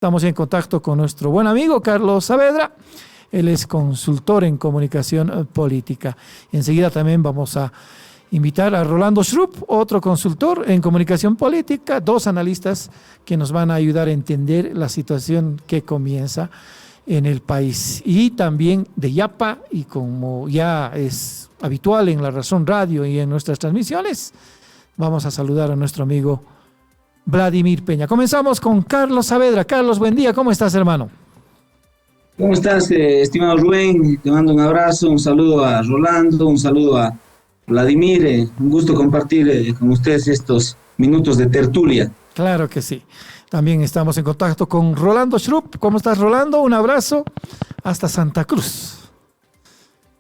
Estamos en contacto con nuestro buen amigo Carlos Saavedra. Él es consultor en comunicación política. Enseguida también vamos a invitar a Rolando Schrupp, otro consultor en comunicación política, dos analistas que nos van a ayudar a entender la situación que comienza en el país. Y también de Yapa, y como ya es habitual en La Razón Radio y en nuestras transmisiones, vamos a saludar a nuestro amigo Vladimir Peña. Comenzamos con Carlos Saavedra. Carlos, buen día, ¿cómo estás, hermano? ¿Cómo estás, estimado Rubén? Te mando un abrazo, un saludo a Rolando, un saludo a Vladimir. Un gusto compartir con ustedes estos minutos de tertulia. Claro que sí. También estamos en contacto con Rolando Schrupp. ¿Cómo estás, Rolando? Un abrazo hasta Santa Cruz.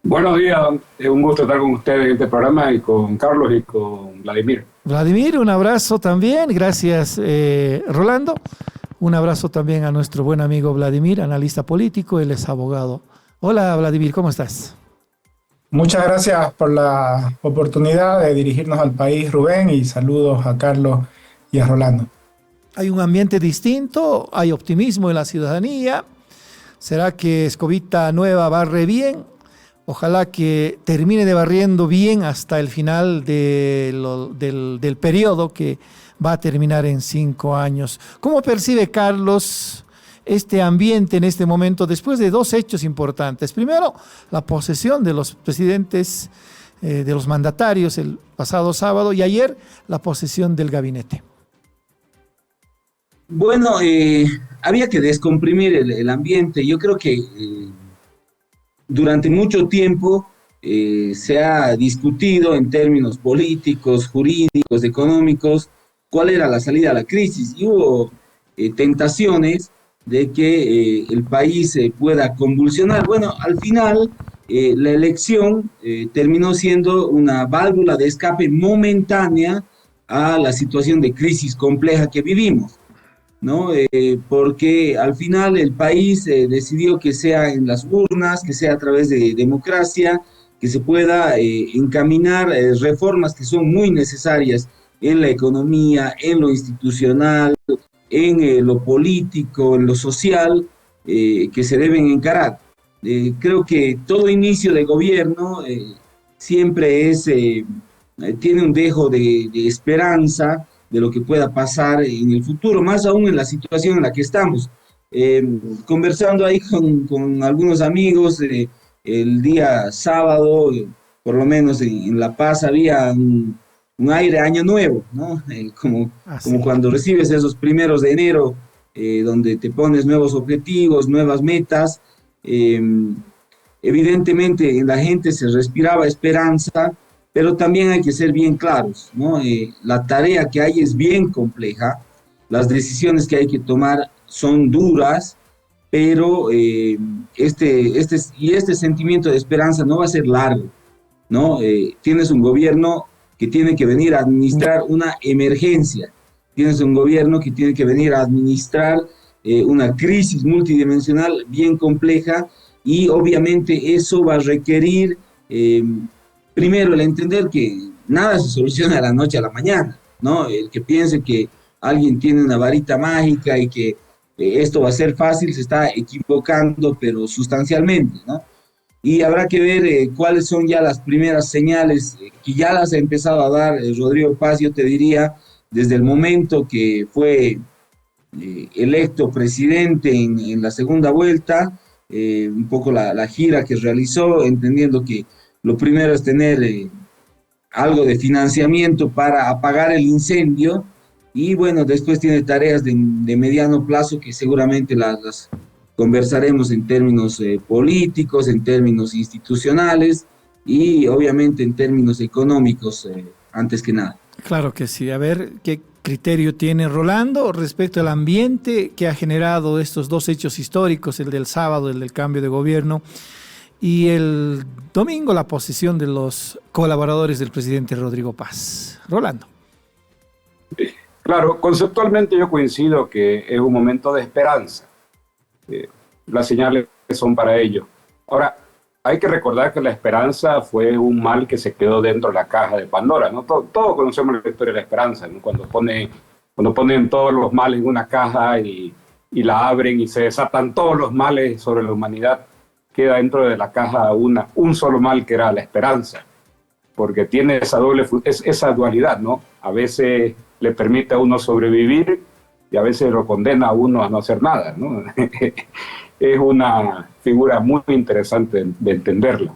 Buenos días, es un gusto estar con ustedes en este programa y con Carlos y con Vladimir. Vladimir, un abrazo también. Gracias, Rolando. Un abrazo también a nuestro buen amigo Vladimir, analista político, él es abogado. Hola, Vladimir, ¿cómo estás? Muchas gracias por la oportunidad de dirigirnos al país, Rubén, y saludos a Carlos y a Rolando. Hay un ambiente distinto, hay optimismo en la ciudadanía. ¿Será que Escobita Nueva barre bien? Ojalá que termine de barriendo bien hasta el final del periodo que va a terminar en 5 años. ¿Cómo percibe Carlos este ambiente en este momento después de dos hechos importantes? Primero, la posesión de los presidentes, de los mandatarios el pasado sábado, y ayer la posesión del gabinete. Bueno, había que descomprimir el ambiente. Yo creo que durante mucho tiempo se ha discutido en términos políticos, jurídicos, económicos, cuál era la salida a la crisis. Y hubo tentaciones de que el país pueda convulsionar. Bueno, al final la elección terminó siendo una válvula de escape momentánea a la situación de crisis compleja que vivimos, ¿no? Porque al final el país decidió que sea en las urnas, que sea a través de democracia, que se pueda encaminar reformas que son muy necesarias en la economía, en lo institucional, en lo político, en lo social, que se deben encarar. Creo que todo inicio de gobierno siempre tiene un dejo de esperanza de lo que pueda pasar en el futuro, más aún en la situación en la que estamos. Conversando ahí con algunos amigos, el día sábado, por lo menos en La Paz, había un aire año nuevo, ¿no? Como cuando recibes esos primeros de enero, donde te pones nuevos objetivos, nuevas metas. Evidentemente en la gente se respiraba esperanza, pero también hay que ser bien claros, ¿no? La tarea que hay es bien compleja, las decisiones que hay que tomar son duras, pero este sentimiento de esperanza no va a ser largo, ¿no? Tienes un gobierno que tiene que venir a administrar una emergencia, tienes un gobierno que tiene que venir a administrar una crisis multidimensional bien compleja, y obviamente eso va a requerir primero el entender que nada se soluciona de la noche a la mañana, ¿no? El que piense que alguien tiene una varita mágica y que esto va a ser fácil se está equivocando, pero sustancialmente, ¿no? Y habrá que ver cuáles son ya las primeras señales que ya las ha empezado a dar Rodrigo Paz, yo te diría, desde el momento que fue electo presidente en la segunda vuelta, un poco la gira que realizó, entendiendo que lo primero es tener algo de financiamiento para apagar el incendio, y bueno, después tiene tareas de mediano plazo que seguramente las conversaremos en términos políticos, en términos institucionales y obviamente en términos económicos antes que nada. Claro que sí. A ver, ¿qué criterio tiene Rolando respecto al ambiente que ha generado estos dos hechos históricos, el del sábado, el del cambio de gobierno, y el domingo la posesión de los colaboradores del presidente Rodrigo Paz? Rolando. Claro, conceptualmente yo coincido que es un momento de esperanza. Las señales son para ello. Ahora, hay que recordar que la esperanza fue un mal que se quedó dentro de la caja de Pandora, ¿no? Todos conocemos la historia de la esperanza, ¿no? Cuando ponen todos los males en una caja y y la abren y se desatan todos los males sobre la humanidad, queda dentro de la caja un solo mal, que era la esperanza, porque tiene esa dualidad, ¿no? A veces le permite a uno sobrevivir y a veces lo condena a uno a no hacer nada, ¿no? Es una figura muy interesante de entenderla.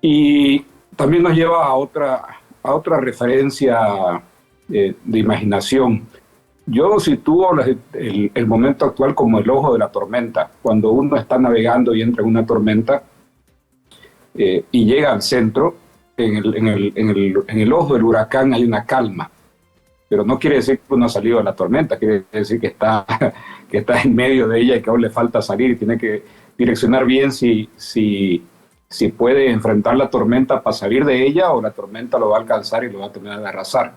Y también nos lleva a otra referencia de imaginación. Yo sitúo el momento actual como el ojo de la tormenta. Cuando uno está navegando y entra en una tormenta y llega al centro, en el ojo del huracán hay una calma. Pero no quiere decir que uno ha salido de la tormenta, quiere decir que está en medio de ella y que aún le falta salir y tiene que direccionar bien si puede enfrentar la tormenta para salir de ella, o la tormenta lo va a alcanzar y lo va a terminar de arrasar.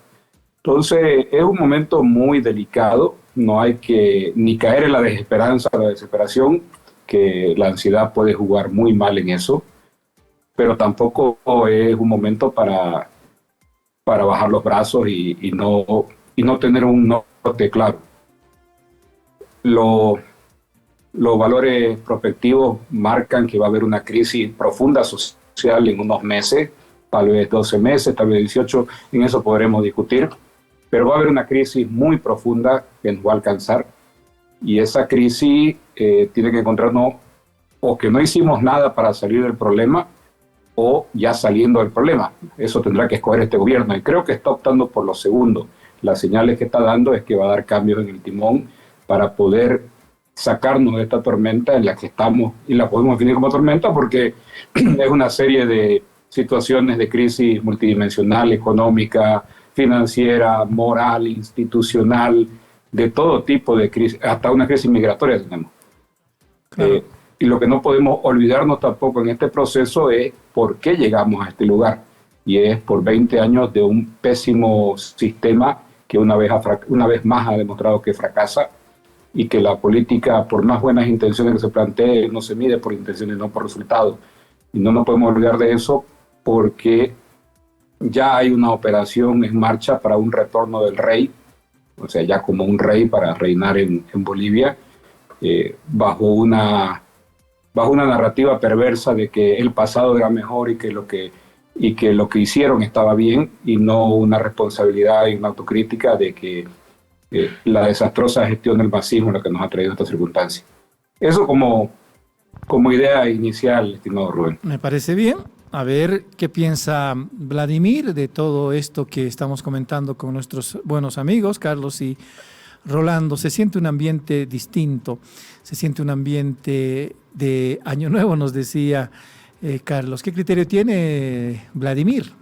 Entonces es un momento muy delicado, no hay que ni caer en la desesperanza o la desesperación, que la ansiedad puede jugar muy mal en eso, pero tampoco es un momento para bajar los brazos y no tener un norte claro. Los valores prospectivos marcan que va a haber una crisis profunda social en unos meses, tal vez 12 meses, tal vez 18, en eso podremos discutir, pero va a haber una crisis muy profunda que nos va a alcanzar, y esa crisis tiene que encontrarnos o que no hicimos nada para salir del problema, o ya saliendo del problema. Eso tendrá que escoger este gobierno, y creo que está optando por lo segundo. Las señales que está dando es que va a dar cambios en el timón para poder sacarnos de esta tormenta en la que estamos, y la podemos definir como tormenta porque es una serie de situaciones de crisis multidimensional, económica, financiera, moral, institucional, de todo tipo de crisis, hasta una crisis migratoria tenemos. Claro. Y lo que no podemos olvidarnos tampoco en este proceso es por qué llegamos a este lugar. Y es por 20 años de un pésimo sistema que una vez más ha demostrado que fracasa, y que la política, por más buenas intenciones que se plantee, no se mide por intenciones, no por resultados. Y no nos podemos olvidar de eso, porque ya hay una operación en marcha para un retorno del rey, o sea, ya como un rey para reinar en Bolivia, bajo una narrativa perversa de que el pasado era mejor y que lo que hicieron estaba bien, y no una responsabilidad y una autocrítica de que la desastrosa gestión del masismo es lo que nos ha traído esta circunstancia. Eso como idea inicial, estimado Rubén. Me parece bien. A ver qué piensa Vladimir de todo esto que estamos comentando con nuestros buenos amigos, Carlos y Rolando. Se siente un ambiente distinto, se siente un ambiente de Año Nuevo, nos decía Carlos. ¿Qué criterio tiene Vladimir?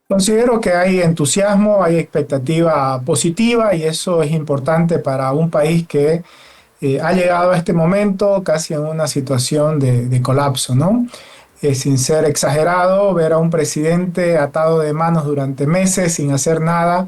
Considero que hay entusiasmo, hay expectativa positiva, y eso es importante para un país que ha llegado a este momento casi en una situación de colapso, ¿no? Sin ser exagerado, ver a un presidente atado de manos durante meses sin hacer nada,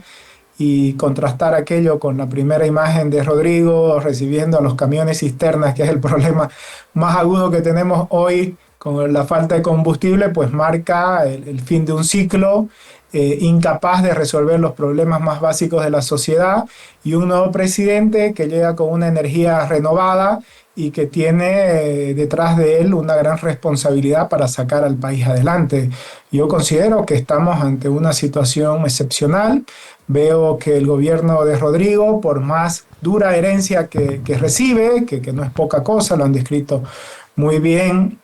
y contrastar aquello con la primera imagen de Rodrigo recibiendo a los camiones cisternas, que es el problema más agudo que tenemos hoy con la falta de combustible, pues marca el fin de un ciclo, incapaz de resolver los problemas más básicos de la sociedad, y un nuevo presidente que llega con una energía renovada y que tiene detrás de él una gran responsabilidad para sacar al país adelante. Yo considero que estamos ante una situación excepcional. Veo que el gobierno de Rodrigo, por más dura herencia que recibe, que no es poca cosa, lo han descrito muy bien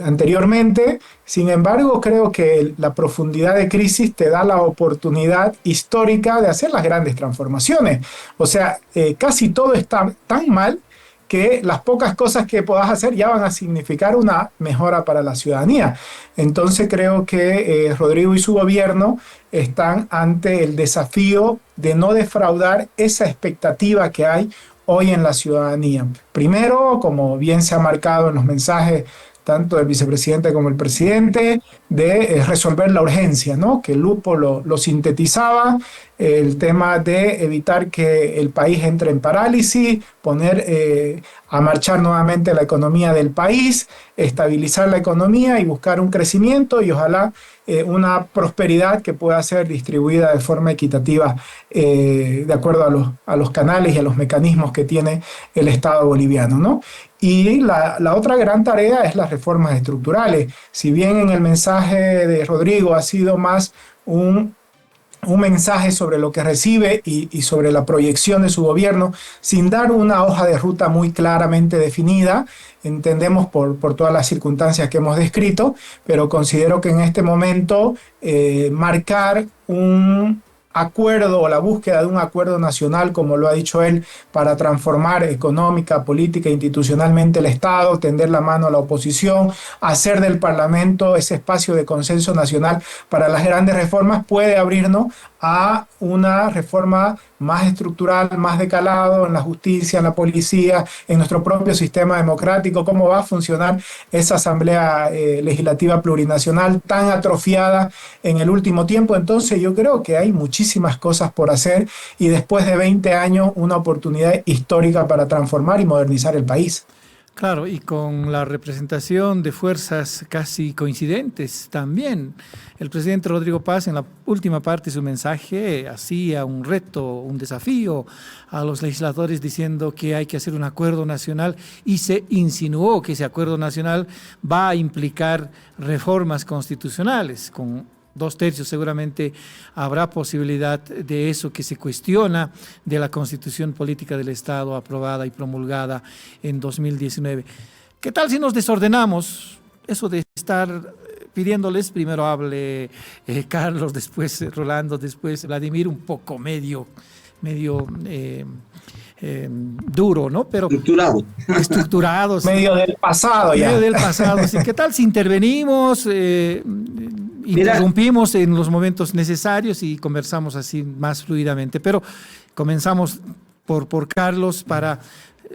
anteriormente, sin embargo, creo que la profundidad de crisis te da la oportunidad histórica de hacer las grandes transformaciones. O sea, casi todo está tan mal que las pocas cosas que puedas hacer ya van a significar una mejora para la ciudadanía. Entonces creo que Rodrigo y su gobierno están ante el desafío de no defraudar esa expectativa que hay hoy en la ciudadanía. Primero, como bien se ha marcado en los mensajes tanto del vicepresidente como el presidente, de resolver la urgencia, ¿no? Que Lupo lo sintetizaba, el tema de evitar que el país entre en parálisis, poner a marchar nuevamente la economía del país, estabilizar la economía y buscar un crecimiento y ojalá una prosperidad que pueda ser distribuida de forma equitativa de acuerdo a los canales y a los mecanismos que tiene el Estado boliviano, ¿no? Y la otra gran tarea es las reformas estructurales. Si bien en el mensaje de Rodrigo ha sido más un mensaje sobre lo que recibe y sobre la proyección de su gobierno, sin dar una hoja de ruta muy claramente definida, entendemos por todas las circunstancias que hemos descrito, pero considero que en este momento marcar un acuerdo o la búsqueda de un acuerdo nacional, como lo ha dicho él, para transformar económica, política e institucionalmente el Estado, tender la mano a la oposición, hacer del Parlamento ese espacio de consenso nacional para las grandes reformas, puede abrirnos a una reforma más estructural, más de calado en la justicia, en la policía, en nuestro propio sistema democrático, cómo va a funcionar esa Asamblea Legislativa Plurinacional tan atrofiada en el último tiempo. Entonces yo creo que hay muchísimas cosas por hacer y después de 20 años una oportunidad histórica para transformar y modernizar el país. Claro, y con la representación de fuerzas casi coincidentes también. El presidente Rodrigo Paz en la última parte de su mensaje hacía un reto, un desafío a los legisladores diciendo que hay que hacer un acuerdo nacional y se insinuó que ese acuerdo nacional va a implicar reformas constitucionales. Con 2/3 seguramente habrá posibilidad de eso que se cuestiona de la Constitución Política del Estado aprobada y promulgada en 2019. ¿Qué tal si nos desordenamos? Eso de estar pidiéndoles, primero hable Carlos, después Rolando, después Vladimir, un poco medio duro, ¿no? Pero estructurados. Medio del pasado ya. Medio del pasado. Así, ¿qué tal si intervenimos, interrumpimos en los momentos necesarios y conversamos así más fluidamente? Pero comenzamos por Carlos para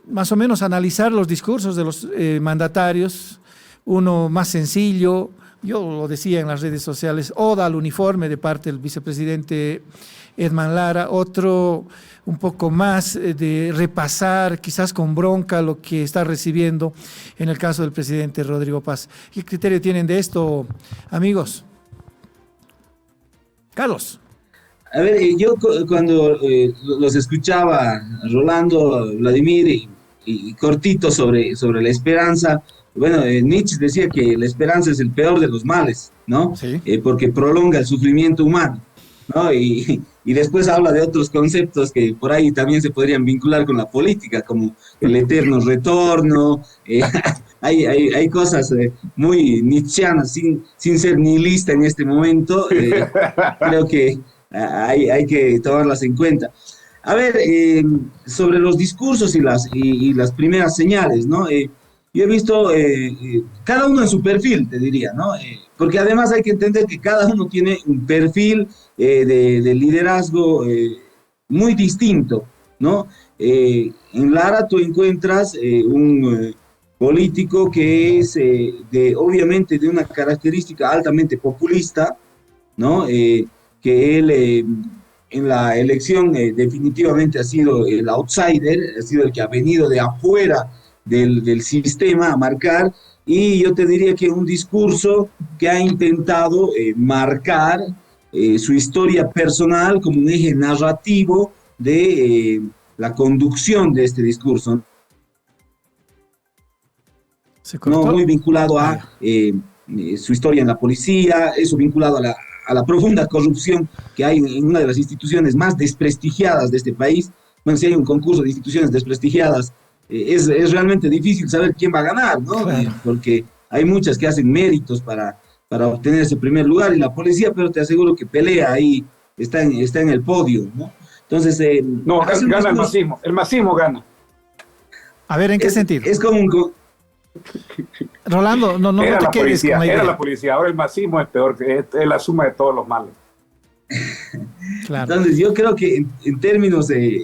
más o menos analizar los discursos de los mandatarios. Uno más sencillo, yo lo decía en las redes sociales, oda al uniforme de parte del vicepresidente Edman Lara, otro un poco más de repasar, quizás con bronca, lo que está recibiendo en el caso del presidente Rodrigo Paz. ¿Qué criterio tienen de esto, amigos? Carlos. A ver, yo cuando los escuchaba, Rolando, Vladimir, y cortito sobre la esperanza, bueno, Nietzsche decía que la esperanza es el peor de los males, ¿no? Sí. Porque prolonga el sufrimiento humano, ¿no? Y después habla de otros conceptos que por ahí también se podrían vincular con la política, como el eterno retorno. Hay cosas muy nietzscheanas, sin ser nihilista en este momento. Creo que hay que tomarlas en cuenta. A ver, sobre los discursos y las primeras señales, ¿no? Yo he visto cada uno en su perfil, te diría, ¿no? Porque además hay que entender que cada uno tiene un perfil de liderazgo muy distinto, ¿no? En Lara tú encuentras un político que es obviamente de una característica altamente populista, ¿no? Que él en la elección definitivamente ha sido el outsider, ha sido el que ha venido de afuera del sistema a marcar, y yo te diría que un discurso que ha intentado marcar su historia personal como un eje narrativo de la conducción de este discurso. No, muy vinculado a su historia en la policía, eso vinculado a la profunda corrupción que hay en una de las instituciones más desprestigiadas de este país. Bueno, si hay un concurso de instituciones desprestigiadas, es realmente difícil saber quién va a ganar, ¿no? Claro. Porque hay muchas que hacen méritos para obtener ese primer lugar, y la policía, pero te aseguro que pelea ahí, está en el podio, ¿no? Entonces... no, gana el masismo gana. A ver, ¿en qué sentido? Es como un... Rolando, no te quedes con la idea. Era la policía, ahora el masismo es peor, es la suma de todos los males. Claro. Entonces yo creo que en términos de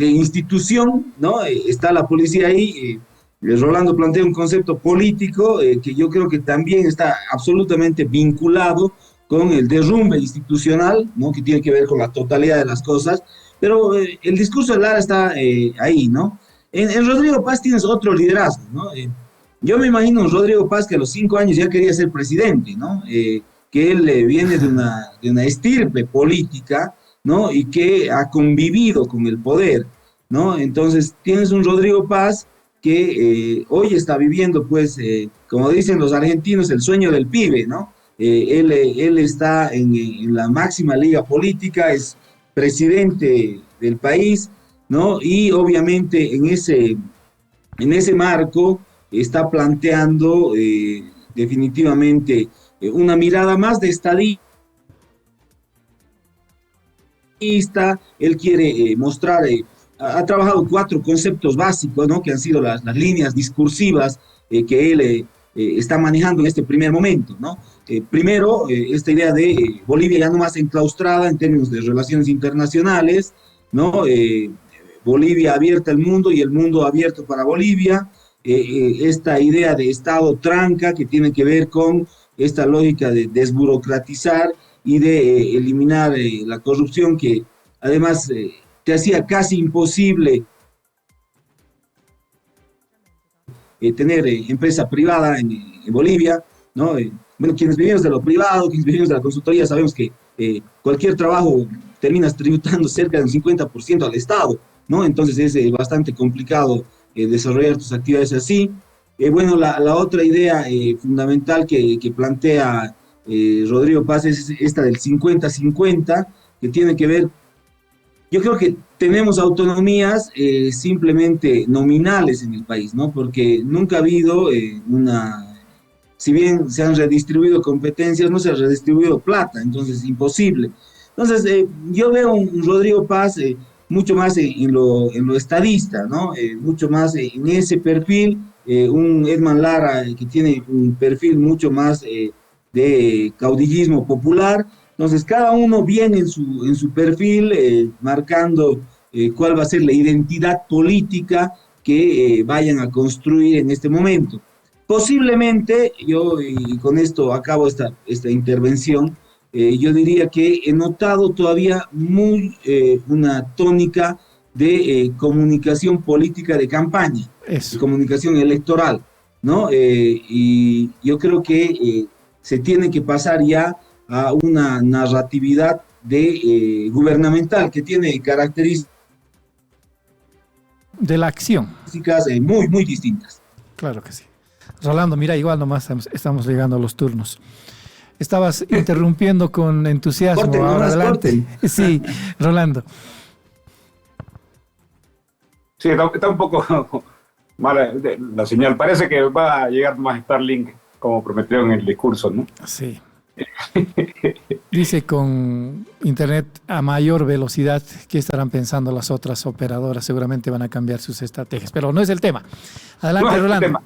institución, ¿no? Está la policía ahí. Rolando plantea un concepto político que yo creo que también está absolutamente vinculado con el derrumbe institucional, ¿no? Que tiene que ver con la totalidad de las cosas, pero el discurso de Lara está ahí, ¿no? En Rodrigo Paz tienes otro liderazgo, ¿no? yo me imagino un Rodrigo Paz que a los 5 años ya quería ser presidente, ¿no? Que él viene de una estirpe política, ¿no? Y que ha convivido con el poder, ¿no? Entonces tienes un Rodrigo Paz que hoy está viviendo, pues, como dicen los argentinos, el sueño del pibe, ¿no? Él está en la máxima liga política, es presidente del país, ¿no? Y obviamente en ese marco está planteando definitivamente una mirada más de estadista. Él quiere mostrar, ha trabajado 4 conceptos básicos, ¿no? Que han sido las líneas discursivas que él está manejando en este primer momento, ¿no? Primero, esta idea de Bolivia ya no más enclaustrada en términos de relaciones internacionales, ¿no? Bolivia abierta al mundo y el mundo abierto para Bolivia. Esta idea de Estado tranca que tiene que ver con esta lógica de desburocratizar y de eliminar la corrupción que además te hacía casi imposible tener empresa privada en Bolivia, ¿no? Bueno, quienes vivimos de lo privado, quienes vivimos de la consultoría, sabemos que cualquier trabajo terminas tributando cerca del 50% al Estado, ¿no? Entonces es bastante complicado desarrollar tus actividades así. Bueno, la otra idea fundamental que plantea Rodrigo Paz es esta del 50-50, que tiene que ver, yo creo que tenemos autonomías simplemente nominales en el país, ¿no? Porque nunca ha habido si bien se han redistribuido competencias, no se ha redistribuido plata, entonces es imposible. Entonces, yo veo un Rodrigo Paz mucho más en lo estadista, ¿no? Mucho más en ese perfil, un Edman Lara que tiene un perfil mucho más de caudillismo popular. Entonces, cada uno viene en su perfil, marcando cuál va a ser la identidad política que vayan a construir en este momento. Posiblemente, y con esto acabo esta intervención, yo diría que he notado todavía una tónica de comunicación política de campaña, de comunicación electoral, ¿no? Y yo creo que se tiene que pasar ya a una narratividad gubernamental que tiene características de la acción muy, muy distintas. Claro que sí. Rolando, mira, igual nomás estamos llegando a los turnos. Estabas interrumpiendo con entusiasmo. Corten, ahora adelante. Corten. Sí, Rolando. Sí, está un poco mala la señal. Parece que va a llegar más Starlink, como prometió en el discurso, ¿no? Sí. Dice con internet a mayor velocidad, ¿qué estarán pensando las otras operadoras? Seguramente van a cambiar sus estrategias, pero no es el tema. Adelante, no Rolando. Tema,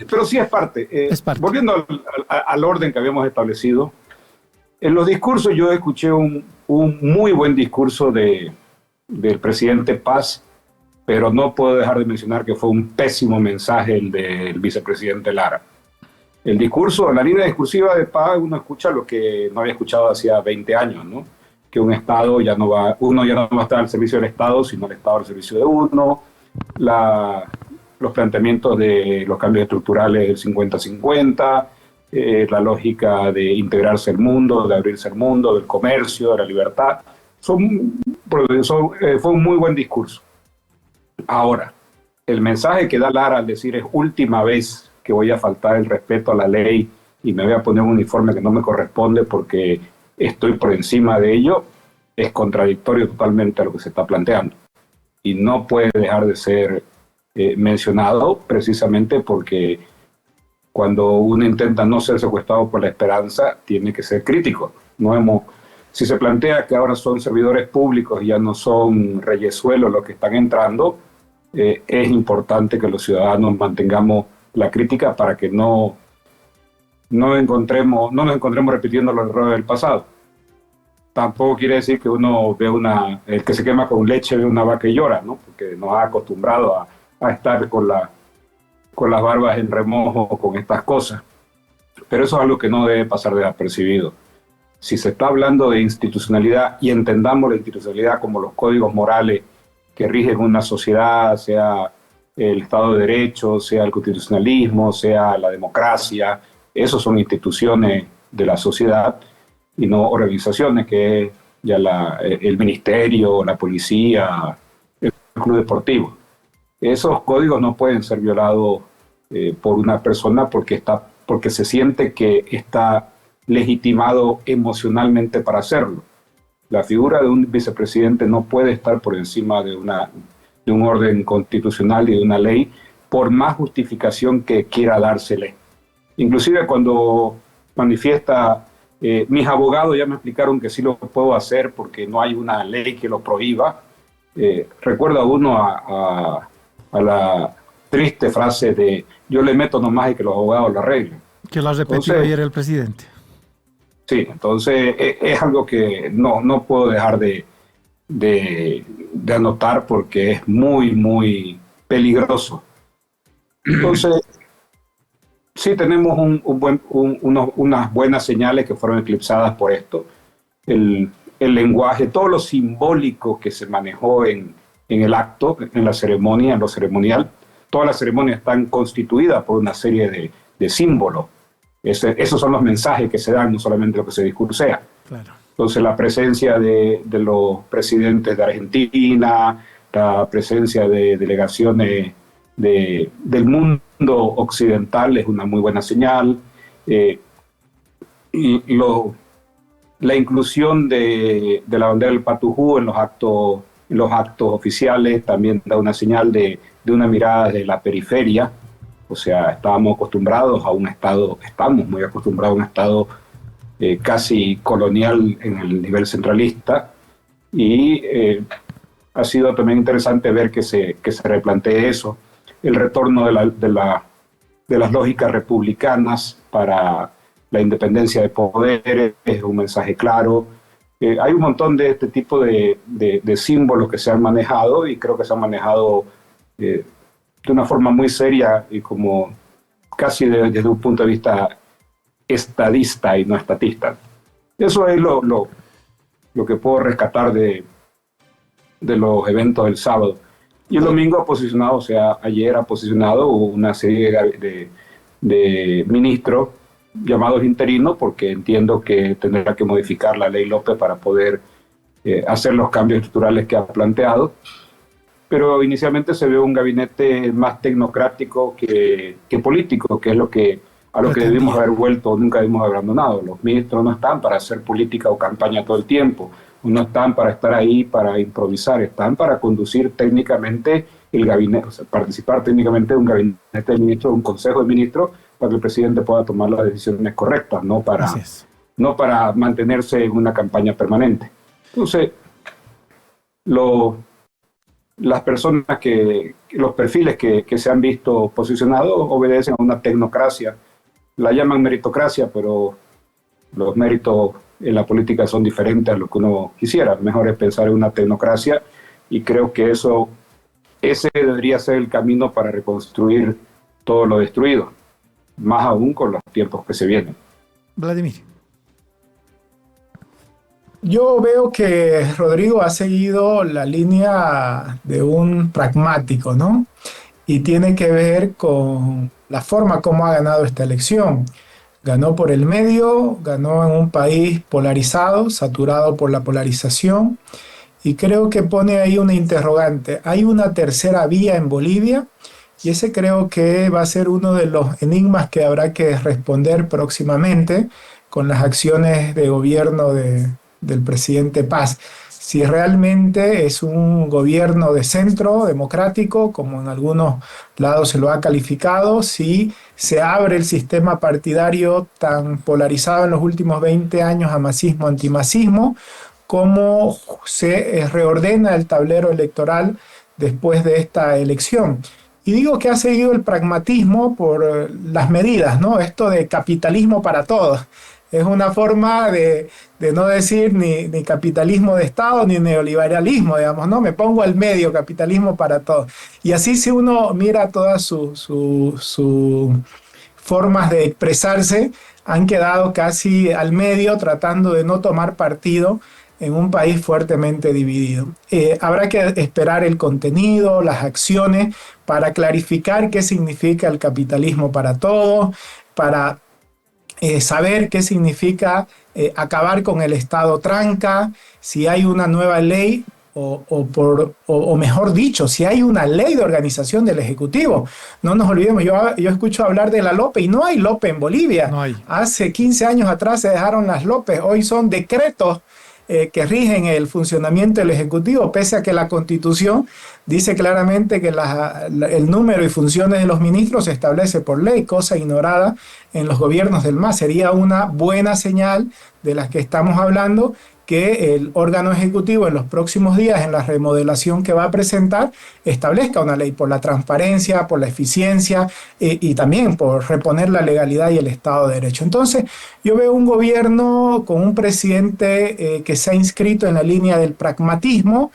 pero sí es parte. Es parte. Volviendo al orden que habíamos establecido, en los discursos yo escuché un muy buen discurso del presidente Paz, pero no puedo dejar de mencionar que fue un pésimo mensaje el del vicepresidente Lara. El discurso, la línea discursiva de Paz, uno escucha lo que no había escuchado hacía 20 años, ¿no? Que uno ya no va a estar al servicio del Estado, sino el Estado al servicio de uno. Los planteamientos de los cambios estructurales del 50-50, la lógica de integrarse al mundo, de abrirse al mundo, del comercio, de la libertad. Fue un muy buen discurso. Ahora, el mensaje que da Lara al decir es última vez que voy a faltar el respeto a la ley y me voy a poner un uniforme que no me corresponde porque estoy por encima de ello, es contradictorio totalmente a lo que se está planteando. Y no puede dejar de ser mencionado precisamente porque cuando uno intenta no ser secuestrado por la esperanza, tiene que ser crítico. Si se plantea que ahora son servidores públicos y ya no son reyesuelos los que están entrando, es importante que los ciudadanos mantengamos la crítica para que no nos encontremos repitiendo los errores del pasado. Tampoco quiere decir que uno ve el que se quema con leche ve una vaca y llora, ¿no? Porque nos ha acostumbrado a estar con las barbas en remojo con estas cosas. Pero eso es algo que no debe pasar desapercibido. Si se está hablando de institucionalidad y entendamos la institucionalidad como los códigos morales que rigen una sociedad, sea el Estado de Derecho, sea el constitucionalismo, sea la democracia. Esos son instituciones de la sociedad y no organizaciones que es ya el ministerio, la policía, el club deportivo. Esos códigos no pueden ser violados por una persona porque se siente que está legitimado emocionalmente para hacerlo. La figura de un vicepresidente no puede estar por encima de un orden constitucional y de una ley, por más justificación que quiera dársele. Inclusive cuando manifiesta, mis abogados ya me explicaron que sí lo puedo hacer porque no hay una ley que lo prohíba. Recuerda uno a la triste frase de yo le meto nomás y que los abogados lo arreglen. Que lo ha repetido ayer el presidente. Sí, entonces es algo que no puedo dejar de anotar porque es muy, muy peligroso. Entonces, sí tenemos unas buenas señales que fueron eclipsadas por esto. El lenguaje, todo lo simbólico que se manejó en el acto, en la ceremonia, en lo ceremonial, todas las ceremonias están constituidas por una serie de símbolos. Esos son los mensajes que se dan, no solamente lo que se discursea. Claro. Entonces la presencia de los presidentes de Argentina, la presencia de delegaciones del mundo occidental es una muy buena señal. La inclusión de la bandera del Patujú en los actos oficiales también da una señal de una mirada de la periferia. O sea, estamos muy acostumbrados a un Estado casi colonial en el nivel centralista, y ha sido también interesante ver que se replantee eso, el retorno de las lógicas republicanas para la independencia de poderes, es un mensaje claro. Hay un montón de este tipo de símbolos que se han manejado, y creo que se han manejado de una forma muy seria y como casi desde un punto de vista estadista y no estatista. Eso es lo que puedo rescatar de los eventos del sábado. Y el domingo ha posicionado, o sea, ayer ha posicionado una serie de ministros llamados interinos, porque entiendo que tendrá que modificar la ley López para poder hacer los cambios estructurales que ha planteado. Pero inicialmente se ve un gabinete más tecnocrático que político, que es a lo que debimos haber vuelto, nunca debimos haber abandonado. Los ministros no están para hacer política o campaña todo el tiempo, no están para estar ahí para improvisar, están para conducir técnicamente el gabinete, o sea, participar técnicamente de un gabinete de ministros, un consejo de ministros, para que el presidente pueda tomar las decisiones correctas, no para mantenerse en una campaña permanente. Entonces, las personas los perfiles que se han visto posicionados obedecen a una tecnocracia. La llaman meritocracia, pero los méritos en la política son diferentes a lo que uno quisiera. Mejor es pensar en una tecnocracia, y creo que ese debería ser el camino para reconstruir todo lo destruido, más aún con los tiempos que se vienen. Vladimir. Yo veo que Rodrigo ha seguido la línea de un pragmático, ¿no? Y tiene que ver con la forma como ha ganado esta elección. Ganó por el medio, ganó en un país polarizado, saturado por la polarización, y creo que pone ahí una interrogante. Hay una tercera vía en Bolivia, y ese creo que va a ser uno de los enigmas que habrá que responder próximamente con las acciones de gobierno del presidente Paz. Si realmente es un gobierno de centro democrático, como en algunos lados se lo ha calificado, si se abre el sistema partidario tan polarizado en los últimos 20 años a masismo-antimasismo, cómo se reordena el tablero electoral después de esta elección. Y digo que ha seguido el pragmatismo por las medidas, ¿no? Esto de capitalismo para todos. Es una forma de no decir ni capitalismo de Estado ni neoliberalismo, digamos, ¿no? Me pongo al medio, capitalismo para todos. Y así, si uno mira todas sus formas de expresarse, han quedado casi al medio, tratando de no tomar partido en un país fuertemente dividido. Habrá que esperar el contenido, las acciones, para clarificar qué significa el capitalismo para todos, para saber qué significa acabar con el Estado tranca, si hay una nueva ley o mejor dicho, si hay una ley de organización del Ejecutivo. No nos olvidemos, yo escucho hablar de la LOPE y no hay LOPE en Bolivia. No hay. Hace 15 años atrás se dejaron las LOPE, hoy son decretos que rigen el funcionamiento del Ejecutivo, pese a que la Constitución dice claramente que el número y funciones de los ministros se establece por ley, cosa ignorada en los gobiernos del MAS. Sería una buena señal de las que estamos hablando, que el órgano ejecutivo en los próximos días, en la remodelación que va a presentar, establezca una ley por la transparencia, por la eficiencia y también por reponer la legalidad y el Estado de Derecho. Entonces, yo veo un gobierno con un presidente que se ha inscrito en la línea del pragmatismo,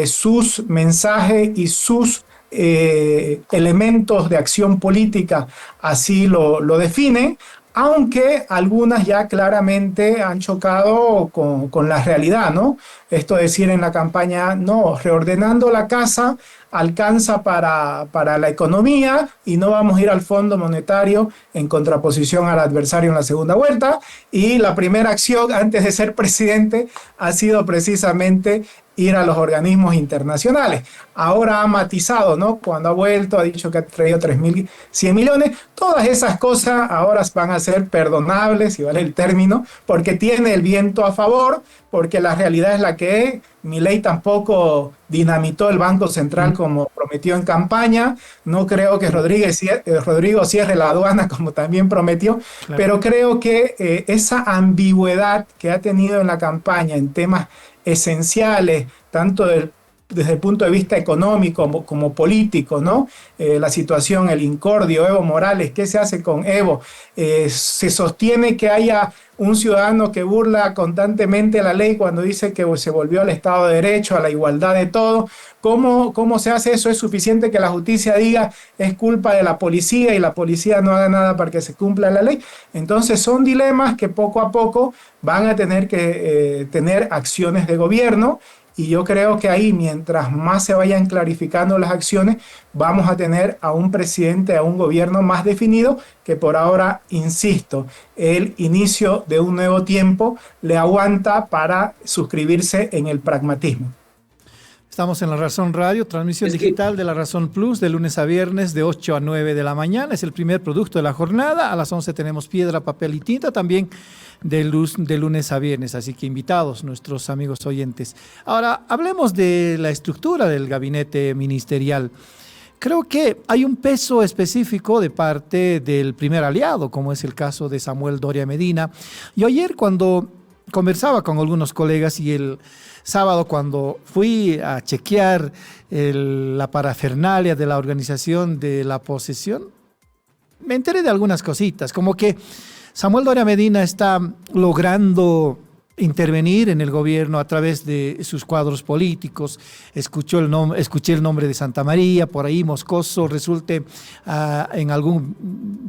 sus mensajes y sus elementos de acción política así lo definen, aunque algunas ya claramente han chocado con la realidad, ¿no? Esto de decir en la campaña, no, reordenando la casa alcanza para la economía y no vamos a ir al Fondo Monetario en contraposición al adversario en la segunda vuelta. Y la primera acción antes de ser presidente ha sido precisamente ir a los organismos internacionales. Ahora ha matizado, ¿no? Cuando ha vuelto, ha dicho que ha traído 3.100 millones. Todas esas cosas ahora van a ser perdonables, si vale el término, porque tiene el viento a favor, porque la realidad es la que es. Milei tampoco dinamitó el Banco Central como prometió en campaña. No creo que Rodrigo cierre la aduana como también prometió, claro. Pero creo que esa ambigüedad que ha tenido en la campaña en temas esenciales, tanto desde el punto de vista económico como político, ¿no? La situación, el incordio, Evo Morales, ¿qué se hace con Evo? Se sostiene que haya un ciudadano que burla constantemente la ley cuando dice que se volvió al Estado de Derecho, a la igualdad de todos. ¿Cómo se hace eso? ¿Es suficiente que la justicia diga es culpa de la policía y la policía no haga nada para que se cumpla la ley? Entonces son dilemas que poco a poco van a tener que tener acciones de gobierno. Y yo creo que ahí, mientras más se vayan clarificando las acciones, vamos a tener a un presidente, a un gobierno más definido, que por ahora, insisto, el inicio de un nuevo tiempo le aguanta para suscribirse en el pragmatismo. Estamos en La Razón Radio, transmisión digital de La Razón Plus, de lunes a viernes, de 8 a 9 de la mañana. Es el primer producto de la jornada. A las 11 tenemos piedra, papel y tinta, también de lunes a viernes. Así que invitados nuestros amigos oyentes. Ahora, hablemos de la estructura del gabinete ministerial. Creo que hay un peso específico de parte del primer aliado, como es el caso de Samuel Doria Medina. Yo ayer, cuando conversaba con algunos colegas, y el sábado cuando fui a chequear la parafernalia de la organización de la posesión, me enteré de algunas cositas, como que Samuel Doria Medina está logrando intervenir en el gobierno a través de sus cuadros políticos. Escuché el nombre de Santa María, por ahí Moscoso resulte en algún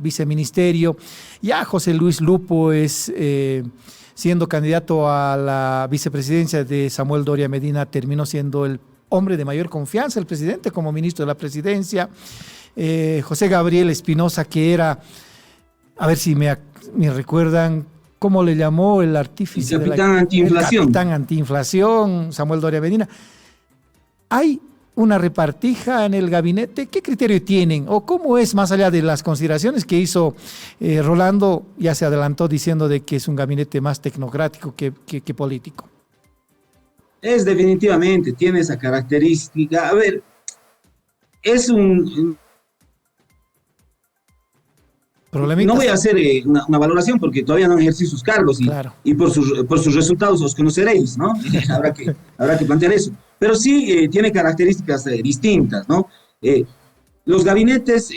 viceministerio. Ya José Luis Lupo es... siendo candidato a la vicepresidencia de Samuel Doria Medina, terminó siendo el hombre de mayor confianza, el presidente como ministro de la presidencia. José Gabriel Espinosa, que era, a ver si me recuerdan, ¿cómo le llamó el artífice? El capitán antiinflación. El capitán antiinflación, Samuel Doria Medina. Hay una repartija en el gabinete. ¿Qué criterio tienen? ¿O cómo es, más allá de las consideraciones que hizo Rolando, ya se adelantó diciendo de que es un gabinete más tecnocrático que político? Es definitivamente, tiene esa característica. A ver, es un... No voy a hacer una valoración porque todavía no ejercí sus cargos claro. y por sus resultados los conoceréis, ¿no? habrá que plantear eso. Pero sí tiene características distintas, ¿no? Los gabinetes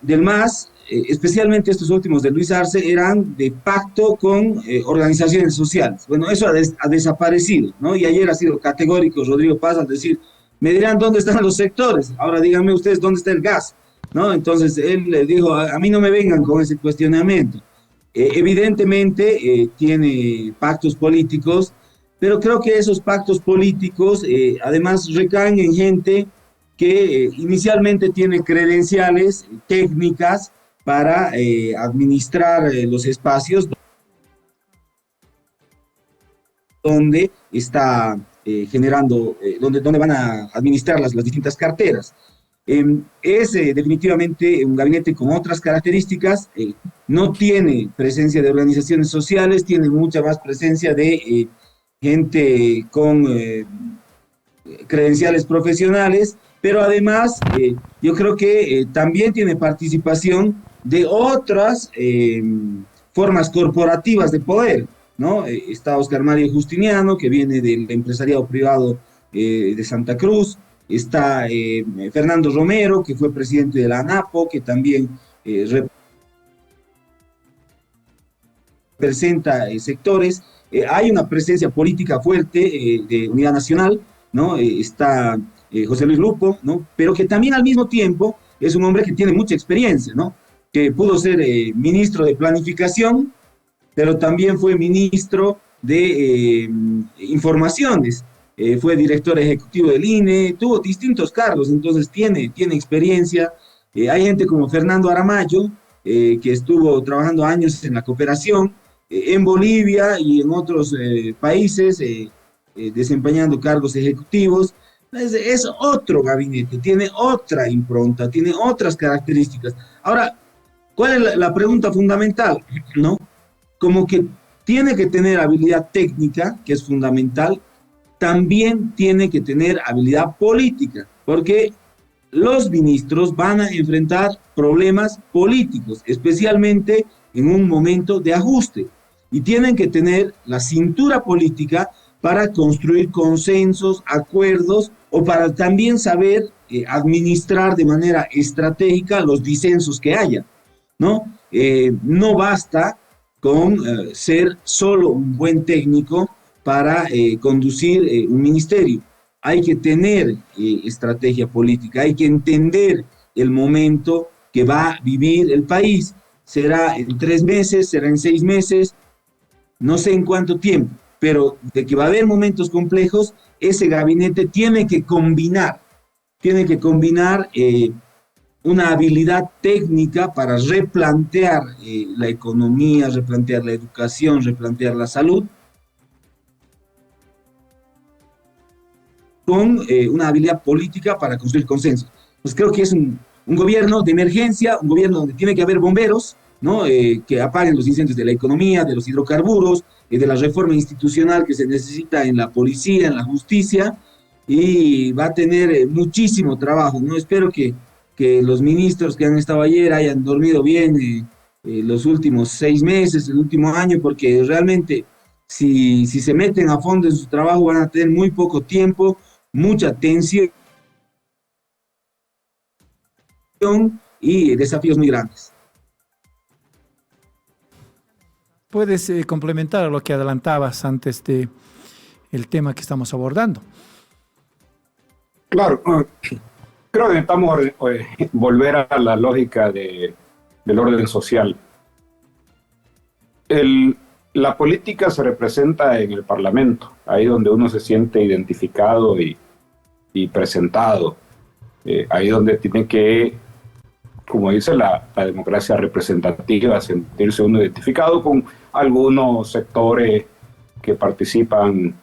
del MAS, especialmente estos últimos de Luis Arce, eran de pacto con organizaciones sociales. Bueno, eso ha desaparecido, ¿no? Y ayer ha sido categórico Rodrigo Paz al decir, me dirán dónde están los sectores, ahora díganme ustedes dónde está el gas, ¿no? Entonces él le dijo, a mí no me vengan con ese cuestionamiento. Evidentemente tiene pactos políticos pero creo que esos pactos políticos además recaen en gente que inicialmente tiene credenciales técnicas para administrar los espacios donde está generando, donde van a administrar las distintas carteras. Es definitivamente un gabinete con otras características, no tiene presencia de organizaciones sociales, tiene mucha más presencia de gente con credenciales profesionales, pero además yo creo que también tiene participación de otras formas corporativas de poder, ¿no? Está Oscar Mario Justiniano, que viene del empresariado privado de Santa Cruz. Está Fernando Romero, que fue presidente de la ANAPO, que también representa sectores. Hay una presencia política fuerte de Unidad Nacional, ¿no? Está José Luis Lupo, ¿no? Pero que también al mismo tiempo es un hombre que tiene mucha experiencia, ¿no? Que pudo ser ministro de Planificación, pero también fue ministro de Informaciones. Fue director ejecutivo del INE, tuvo distintos cargos, entonces tiene experiencia. Hay gente como Fernando Aramayo, que estuvo trabajando años en la cooperación, en Bolivia y en otros países, desempeñando cargos ejecutivos. Es otro gabinete, tiene otra impronta, tiene otras características. Ahora, ¿cuál es la pregunta fundamental? ¿No? Como que tiene que tener habilidad técnica, que es fundamental, también tiene que tener habilidad política, porque los ministros van a enfrentar problemas políticos, especialmente en un momento de ajuste, y tienen que tener la cintura política para construir consensos, acuerdos, o para también saber administrar de manera estratégica los disensos que haya, ¿no? No basta con ser solo un buen técnico para conducir un ministerio. Hay que tener estrategia política, hay que entender el momento que va a vivir el país. Será en 3 meses, será en 6 meses, no sé en cuánto tiempo, pero de que va a haber momentos complejos, ese gabinete tiene que combinar una habilidad técnica para replantear la economía, replantear la educación, replantear la salud, con una habilidad política para construir consensos. Pues creo que es un gobierno de emergencia, un gobierno donde tiene que haber bomberos, ¿no? Que apaguen los incendios de la economía, de los hidrocarburos, de la reforma institucional que se necesita en la policía, en la justicia, y va a tener muchísimo trabajo, ¿no? Espero que los ministros que han estado ayer hayan dormido bien los últimos 6 meses, el último año, porque realmente si se meten a fondo en su trabajo van a tener muy poco tiempo, mucha tensión y desafíos muy grandes. Puedes complementar lo que adelantabas antes de el tema que estamos abordando. Claro, creo que necesitamos volver a la lógica del orden social. La política se representa en el Parlamento, ahí donde uno se siente identificado y presentado, ahí donde tiene que, como dice la democracia representativa, sentirse uno identificado con algunos sectores que participan,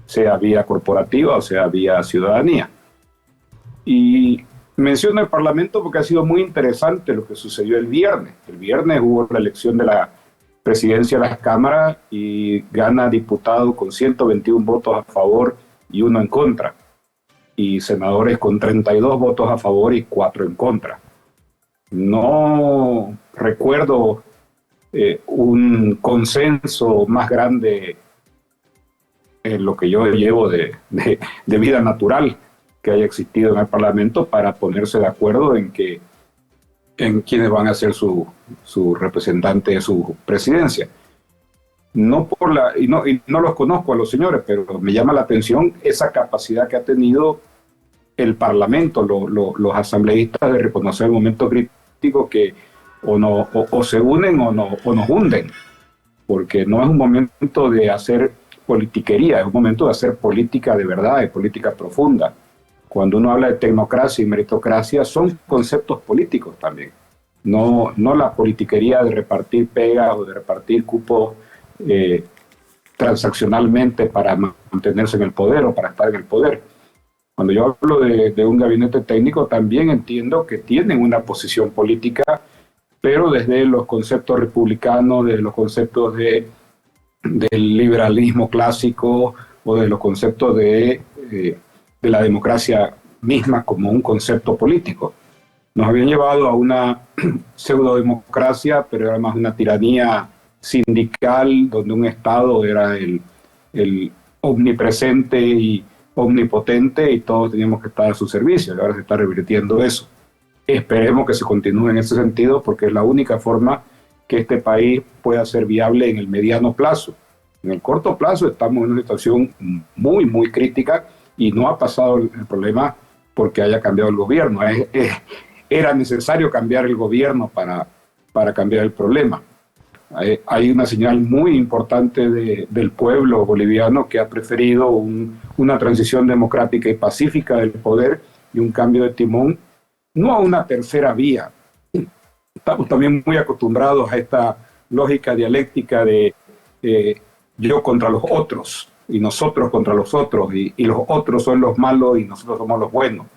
sea vía corporativa o sea vía ciudadanía. Y menciono el Parlamento porque ha sido muy interesante lo que sucedió el viernes. El viernes hubo la elección de la presidencia de las cámaras y gana diputado con 121 votos a favor y 1 en contra, y senadores con 32 votos a favor y 4 en contra. No recuerdo un consenso más grande en lo que yo llevo de vida natural que haya existido en el Parlamento para ponerse de acuerdo en quiénes van a ser su representante de su presidencia. Y no los conozco a los señores, pero me llama la atención esa capacidad que ha tenido el Parlamento, los asambleístas, de reconocer el momento crítico que o se unen o nos hunden, porque no es un momento de hacer politiquería, es un momento de hacer política de verdad, de política profunda. Cuando uno habla de tecnocracia y meritocracia, son conceptos políticos también. No la politiquería de repartir pegas o de repartir cupos transaccionalmente para mantenerse en el poder o para estar en el poder. Cuando yo hablo de un gabinete técnico, también entiendo que tienen una posición política, pero desde los conceptos republicanos, desde los conceptos del liberalismo clásico o de los conceptos de la democracia misma como un concepto político. Nos habían llevado a una pseudodemocracia, pero era más una tiranía sindical, donde un Estado era el omnipresente y omnipotente y todos teníamos que estar a su servicio. Y ahora se está revirtiendo eso. Esperemos que se continúe en ese sentido, porque es la única forma que este país pueda ser viable en el mediano plazo. En el corto plazo estamos en una situación muy, muy crítica y no ha pasado el problema porque haya cambiado el gobierno. Era necesario cambiar el gobierno para cambiar el problema. Hay una señal muy importante del pueblo boliviano que ha preferido una transición democrática y pacífica del poder y un cambio de timón, no a una tercera vía. Estamos también muy acostumbrados a esta lógica dialéctica de yo contra los otros y nosotros contra los otros y los otros son los malos y nosotros somos los buenos.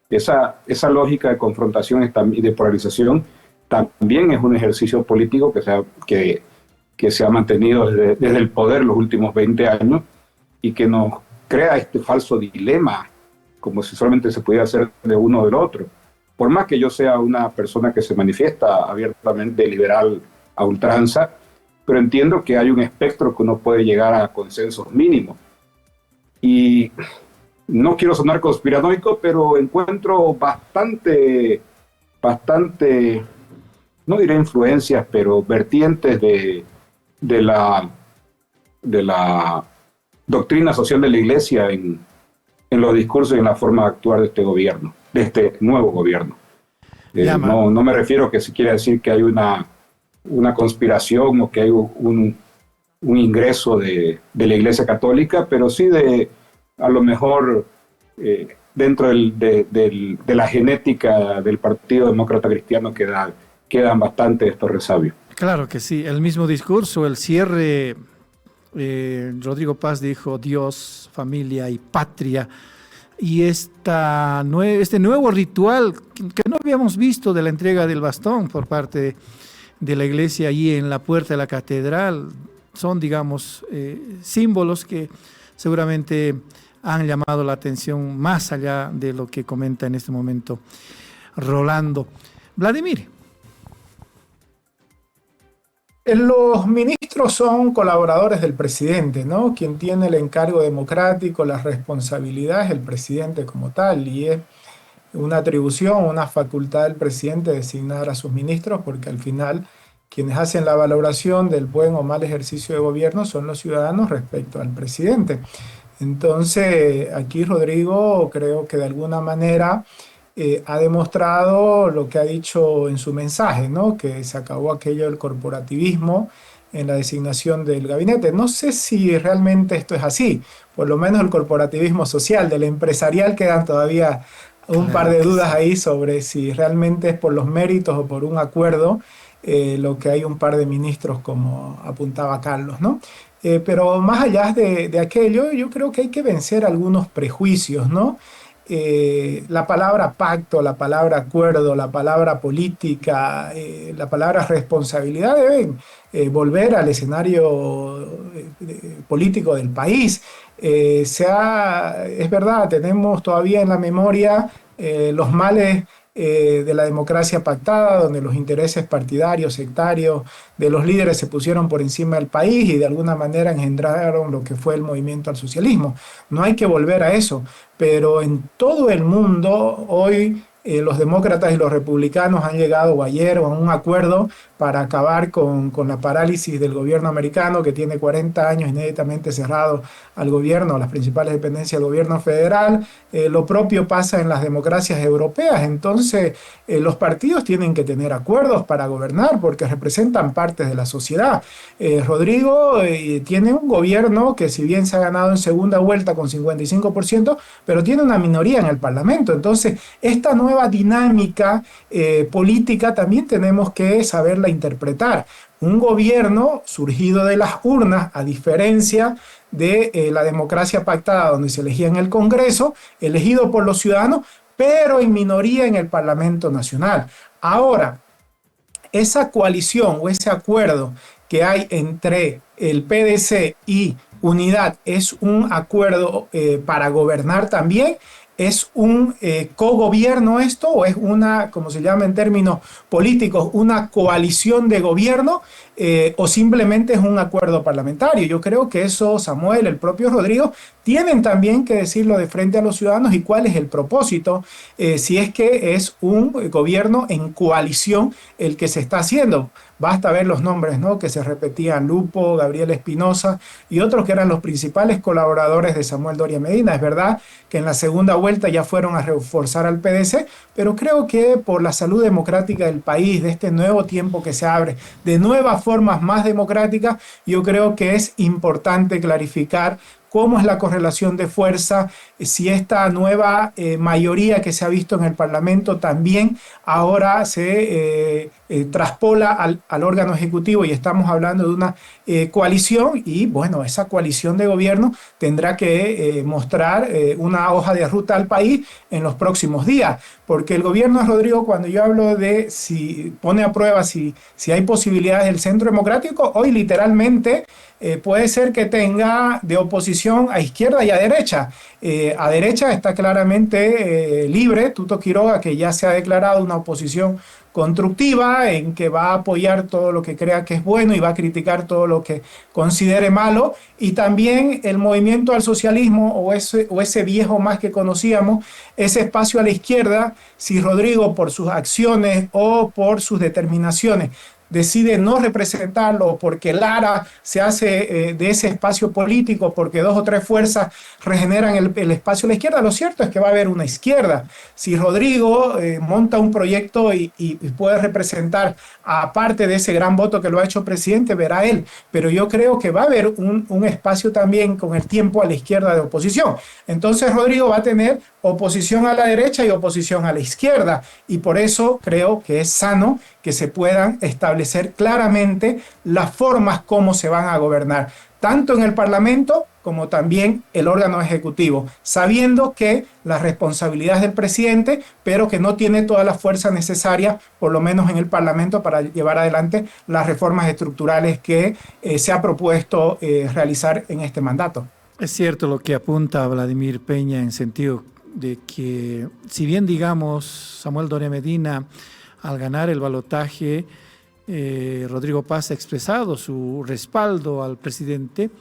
Esa lógica de confrontación y de polarización también es un ejercicio político que se ha mantenido desde el poder los últimos 20 años y que nos crea este falso dilema, como si solamente se pudiera hacer de uno o del otro. Por más que yo sea una persona que se manifiesta abiertamente liberal a ultranza, pero entiendo que hay un espectro que uno puede llegar a consensos mínimos. Y no quiero sonar conspiranoico, pero encuentro bastante, no diré influencias, pero vertientes de la doctrina social de la Iglesia en los discursos y en la forma de actuar de este gobierno, de este nuevo gobierno. No me refiero a que se quiera decir que hay una conspiración o que hay un ingreso de la Iglesia Católica, pero sí a lo mejor dentro de la genética del Partido Demócrata Cristiano quedan bastante estos resabios. Claro que sí, el mismo discurso, el cierre, Rodrigo Paz dijo Dios, familia y patria, y este nuevo ritual que no habíamos visto de la entrega del bastón por parte de la iglesia allí en la puerta de la catedral, son, digamos, símbolos que seguramente han llamado la atención más allá de lo que comenta en este momento Rolando. Vladimir. Los ministros son colaboradores del presidente, ¿no? Quien tiene el encargo democrático, la responsabilidad es el presidente como tal, y es una atribución, una facultad del presidente designar a sus ministros, porque al final quienes hacen la valoración del buen o mal ejercicio de gobierno son los ciudadanos respecto al presidente. Entonces, aquí Rodrigo creo que de alguna manera ha demostrado lo que ha dicho en su mensaje, ¿no? Que se acabó aquello del corporativismo en la designación del gabinete. No sé si realmente esto es así, por lo menos el corporativismo social, del empresarial quedan todavía un par de dudas ahí sobre si realmente es por los méritos o por un acuerdo, lo que hay un par de ministros como apuntaba Carlos, ¿no? Pero más allá de aquello, yo creo que hay que vencer algunos prejuicios, ¿no? La palabra pacto, la palabra acuerdo, la palabra política, la palabra responsabilidad deben volver al escenario político del país. Es verdad, tenemos todavía en la memoria los males de la democracia pactada, donde los intereses partidarios, sectarios de los líderes se pusieron por encima del país y de alguna manera engendraron lo que fue el movimiento al socialismo. No hay que volver a eso, pero en todo el mundo hoy los demócratas y los republicanos han llegado ayer a un acuerdo para acabar con la parálisis del gobierno americano, que tiene 40 años inéditamente cerrado al gobierno, a las principales dependencias del gobierno federal. Lo propio pasa en las democracias europeas. Entonces, los partidos tienen que tener acuerdos para gobernar porque representan partes de la sociedad. Rodrigo tiene un gobierno que, si bien se ha ganado en segunda vuelta con 55%, pero tiene una minoría en el Parlamento. Entonces, esta nueva dinámica política también tenemos que saberla interpretar. Un gobierno surgido de las urnas, a diferencia de la democracia pactada, donde se elegía en el Congreso, elegido por los ciudadanos, pero en minoría en el Parlamento Nacional. Ahora, esa coalición o ese acuerdo que hay entre el PDC y Unidad es un acuerdo para gobernar también. ¿Es un cogobierno esto o es una, como se llama en términos políticos, una coalición de gobierno o simplemente es un acuerdo parlamentario? Yo creo que eso Samuel, el propio Rodrigo, tienen también que decirlo de frente a los ciudadanos y cuál es el propósito, si es que es un gobierno en coalición el que se está haciendo. Basta ver los nombres, ¿no?, que se repetían: Lupo, Gabriel Espinosa y otros que eran los principales colaboradores de Samuel Doria Medina. Es verdad que en la segunda vuelta ya fueron a reforzar al PDC, pero creo que por la salud democrática del país, de este nuevo tiempo que se abre, de nuevas formas más democráticas, yo creo que es importante clarificar cómo es la correlación de fuerza, si esta nueva mayoría que se ha visto en el Parlamento también ahora se traspola al órgano ejecutivo y estamos hablando de una coalición y bueno, esa coalición de gobierno tendrá que mostrar una hoja de ruta al país en los próximos días, porque el gobierno de Rodrigo, cuando yo hablo de si pone a prueba si hay posibilidades del centro democrático, hoy literalmente puede ser que tenga de oposición a izquierda y a derecha. A derecha está claramente libre Tuto Quiroga, que ya se ha declarado una oposición constructiva, en que va a apoyar todo lo que crea que es bueno y va a criticar todo lo que considere malo, y también el movimiento al socialismo o ese viejo más que conocíamos, ese espacio a la izquierda. Si Rodrigo, por sus acciones o por sus determinaciones, decide no representarlo porque Lara se hace de ese espacio político, porque dos o tres fuerzas regeneran el espacio a la izquierda, lo cierto es que va a haber una izquierda. Si Rodrigo monta un proyecto y puede representar a parte de ese gran voto que lo ha hecho presidente, verá él, pero yo creo que va a haber un espacio también con el tiempo a la izquierda de oposición. Entonces Rodrigo va a tener oposición a la derecha y oposición a la izquierda, y por eso creo que es sano que se puedan establecer claramente las formas como se van a gobernar, tanto en el Parlamento como también el órgano ejecutivo, sabiendo que la responsabilidad es del presidente, pero que no tiene toda la fuerza necesaria, por lo menos en el Parlamento, para llevar adelante las reformas estructurales que se ha propuesto realizar en este mandato. Es cierto lo que apunta Vladimir Peña, en sentido de que, si bien, digamos, Samuel Doria Medina, al ganar el balotaje, Rodrigo Paz ha expresado su respaldo al presidente,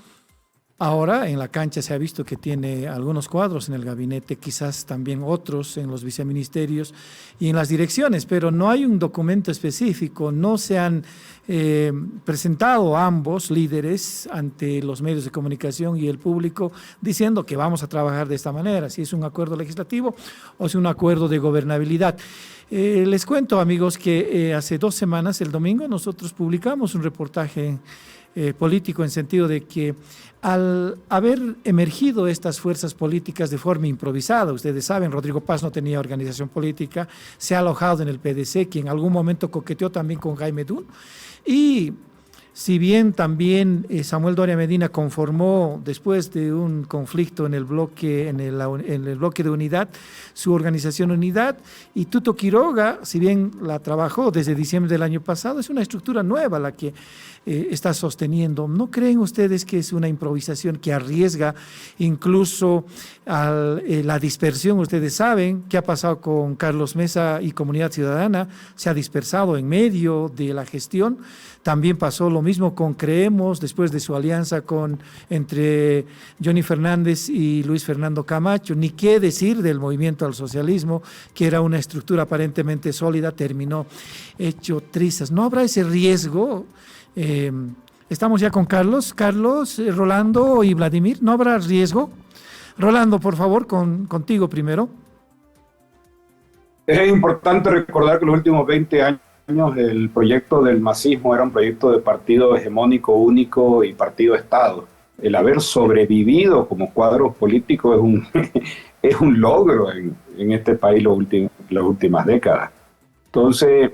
ahora en la cancha se ha visto que tiene algunos cuadros en el gabinete, quizás también otros en los viceministerios y en las direcciones, pero no hay un documento específico, no se han presentado ambos líderes ante los medios de comunicación y el público diciendo que vamos a trabajar de esta manera, si es un acuerdo legislativo o es un acuerdo de gobernabilidad. Les cuento, amigos, que hace 2 semanas, el domingo, nosotros publicamos un reportaje político, en sentido de que al haber emergido estas fuerzas políticas de forma improvisada, ustedes saben, Rodrigo Paz no tenía organización política, se ha alojado en el PDC, que en algún momento coqueteó también con Jaime Dun, y si bien también Samuel Doria Medina conformó, después de un conflicto en el bloque, en el bloque de Unidad, su organización Unidad, y Tuto Quiroga, si bien la trabajó desde diciembre del año pasado, es una estructura nueva la que está sosteniendo. ¿No creen ustedes que es una improvisación que arriesga incluso a la dispersión? Ustedes saben qué ha pasado con Carlos Mesa y Comunidad Ciudadana, se ha dispersado en medio de la gestión. También pasó lo mismo con Creemos, después de su alianza entre Johnny Fernández y Luis Fernando Camacho, ni qué decir del Movimiento al Socialismo, que era una estructura aparentemente sólida, terminó hecho trizas. ¿No habrá ese riesgo? Estamos ya con Carlos, Rolando y Vladimir. ¿No habrá riesgo? Rolando, por favor, contigo primero. Es importante recordar que los últimos 20 años el proyecto del masismo era un proyecto de partido hegemónico único y partido-estado. El haber sobrevivido como cuadros políticos es un logro en este país las últimas décadas. Entonces,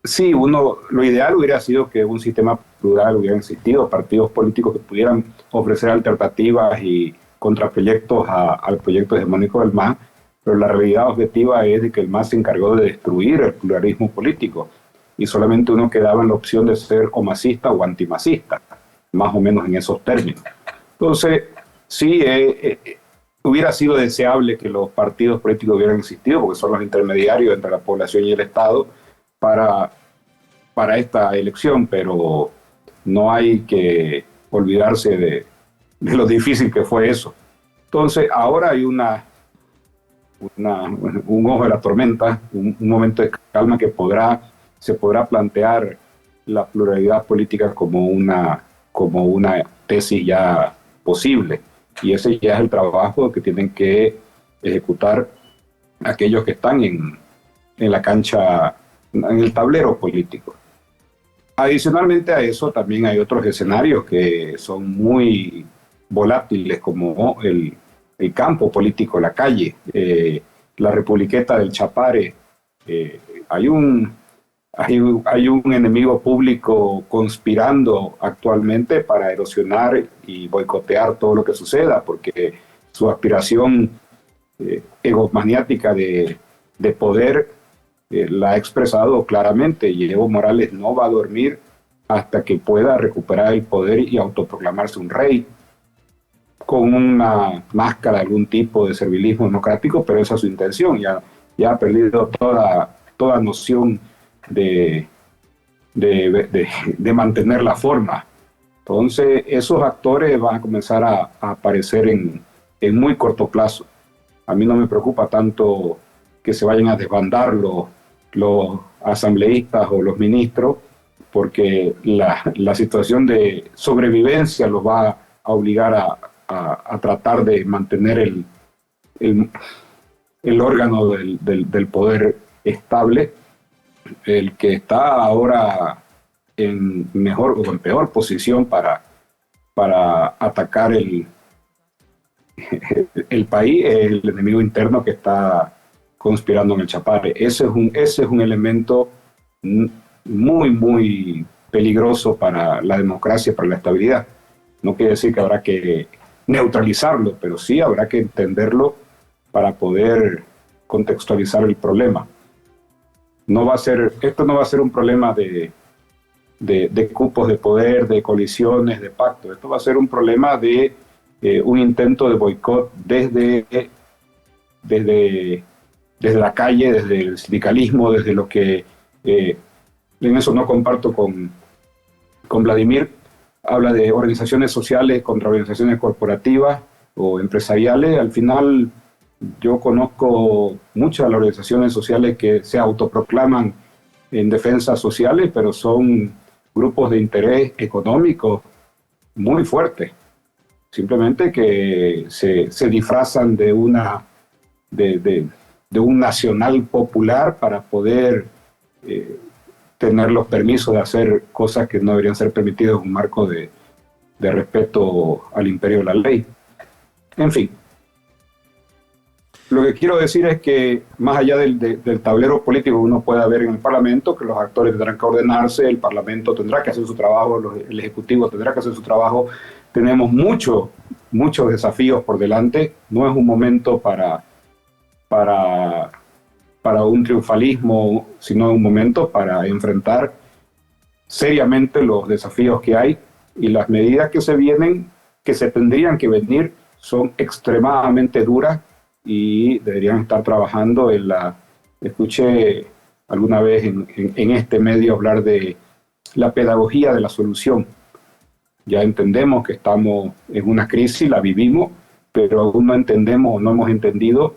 sí, lo ideal hubiera sido que un sistema plural hubiera existido, partidos políticos que pudieran ofrecer alternativas y contraproyectos al proyecto hegemónico del MAS, pero la realidad objetiva es de que el MAS se encargó de destruir el pluralismo político y solamente uno quedaba en la opción de ser o masista o antimasista, más o menos en esos términos. Entonces, sí, hubiera sido deseable que los partidos políticos hubieran existido, porque son los intermediarios entre la población y el Estado para esta elección, pero no hay que olvidarse de lo difícil que fue eso. Entonces, ahora hay un ojo de la tormenta, un momento de calma que se podrá plantear la pluralidad política como una tesis ya posible. Y ese ya es el trabajo que tienen que ejecutar aquellos que están en la cancha, en el tablero político. Adicionalmente a eso, también hay otros escenarios que son muy volátiles, como el campo político, la calle, la Republiqueta del Chapare. Hay un enemigo público conspirando actualmente para erosionar y boicotear todo lo que suceda, porque su aspiración egomaniática de poder la ha expresado claramente, y Evo Morales no va a dormir hasta que pueda recuperar el poder y autoproclamarse un rey con una máscara de algún tipo de servilismo democrático, pero esa es su intención. Ya ha perdido toda noción de mantener la forma. Entonces, esos actores van a comenzar a aparecer en muy corto plazo. A mí no me preocupa tanto que se vayan a desbandar los asambleístas o los ministros, porque la situación de sobrevivencia los va a obligar a tratar de mantener el órgano del poder estable. El que está ahora en mejor o en peor posición para atacar el país es el enemigo interno que está conspirando en el Chapare. Ese es un elemento muy, muy peligroso para la democracia, para la estabilidad. No quiere decir que habrá que neutralizarlo, pero sí habrá que entenderlo para poder contextualizar el problema. Esto no va a ser un problema de cupos de poder, de colisiones, de pactos. Esto va a ser un problema de un intento de boicot desde la calle, desde el sindicalismo, desde lo que en eso no comparto con Vladimir. Habla de organizaciones sociales contra organizaciones corporativas o empresariales. Al final, yo conozco muchas de las organizaciones sociales que se autoproclaman en defensas sociales, pero son grupos de interés económico muy fuertes. Simplemente que se disfrazan de un nacional popular para poder tener los permisos de hacer cosas que no deberían ser permitidas en un marco de respeto al imperio de la ley. En fin. Lo que quiero decir es que más allá del tablero político que uno pueda ver en el Parlamento, que los actores tendrán que ordenarse, el Parlamento tendrá que hacer su trabajo, el Ejecutivo tendrá que hacer su trabajo. Tenemos muchos desafíos por delante. No es un momento para un triunfalismo, sino un momento para enfrentar seriamente los desafíos que hay, y las medidas que se tendrían que venir, son extremadamente duras y deberían estar trabajando escuché alguna vez en este medio hablar de la pedagogía de la solución. Ya entendemos que estamos en una crisis, la vivimos, pero aún no entendemos o no hemos entendido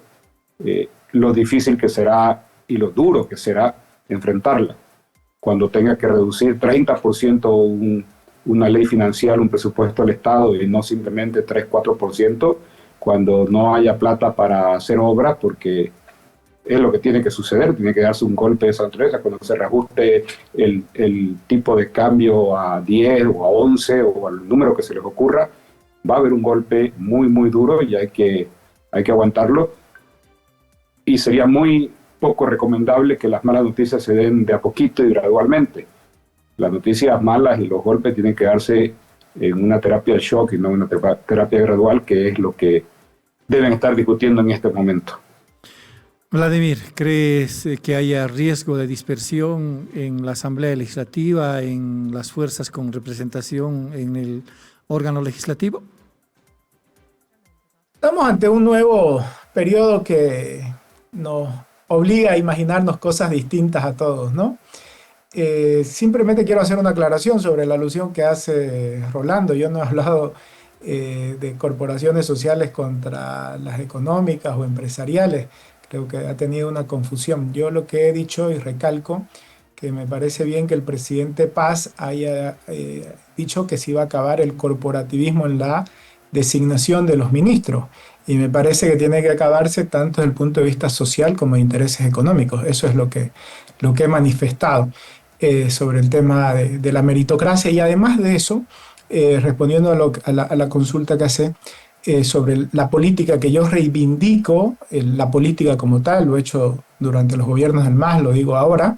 lo difícil que será y lo duro que será enfrentarla. Cuando tenga que reducir 30% una ley financiera, un presupuesto del Estado y no simplemente 3-4%, cuando no haya plata para hacer obras, porque es lo que tiene que suceder, tiene que darse un golpe de esa naturaleza cuando se reajuste el tipo de cambio a 10 o a 11 o al número que se les ocurra, va a haber un golpe muy, muy duro y hay que aguantarlo. Y sería muy poco recomendable que las malas noticias se den de a poquito y gradualmente. Las noticias malas y los golpes tienen que darse en una terapia de shock y no en una terapia gradual, que es lo que deben estar discutiendo en este momento. Vladimir, ¿crees que haya riesgo de dispersión en la Asamblea Legislativa, en las fuerzas con representación en el órgano legislativo? Estamos ante un nuevo periodo que nos obliga a imaginarnos cosas distintas a todos, ¿no? Simplemente quiero hacer una aclaración sobre la alusión que hace Rolando. Yo no he hablado de corporaciones sociales contra las económicas o empresariales. Creo que ha tenido una confusión. Yo lo que he dicho y recalco que me parece bien que el presidente Paz haya dicho que se iba a acabar el corporativismo en la designación de los ministros. Y me parece que tiene que acabarse tanto desde el punto de vista social como de intereses económicos. Eso es lo que he manifestado sobre el tema de la meritocracia. Y además de eso, respondiendo a la consulta que hace sobre la política, que yo reivindico, la política como tal, lo he hecho durante los gobiernos del MAS, lo digo ahora,